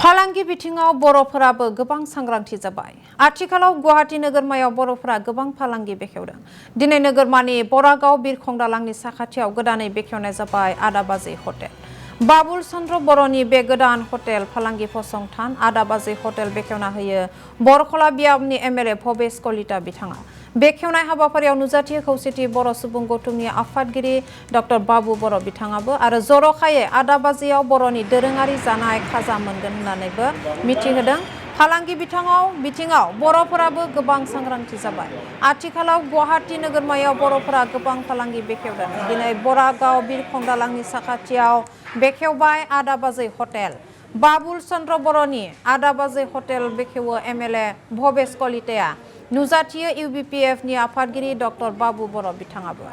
फालांगि बिथिङाव बर'फोराबो गोबां सांग्रांथि जाबाय। आथिखालाव गुवाहाटी नोगोरमायाव बर'फोरा गोबां फालांगि बेखेवदों। दिनै नोगोरमानि बरागाव बिरखं दालांनि साखाथियाव गोदानै बेखेवनाय जाबाय आदाबाजै हटेल। बाबुल चन्द्र बर'नि बे गोदान हटेल फालांगि फसंथान आदाबाजै हटेल बेखेवना होयो बरखला बियाबनि एमएलए भबेश कलिता बिथाङा। बेखेवनाय हाबाफारियाव नुजाथि खौसेथि बर' सुबुं गौथुमनि आफादगिरि डक्टर बाबु बर' बिथाङाबो आरो जर'खायै आदाबाजैयाव बर'नि दोरोङारि जानाय खाजा मोनगोन होननानैबो मिथिहोदों। फालांगि बिथिङाव बर'फोराबो गोबां सांग्रांथि जाबाय। आथिखालाव गुवाहाटी नोगोरमायाव बर'फोरा गोबां फालांगि बेखेवदों। दिनै बरागाव बिरखं दालांनि साखाथियाव बेखेवबाय आदाबाजै हटेल। बाबुल चन्द्र बर'नि आदाबाजै हटेल बेखेवो एमएलए भबेश कलिताया। नुजाथियो इउबिपिएफनि आफादगिरि डक्टर बाबु बर' बिथाङाबो।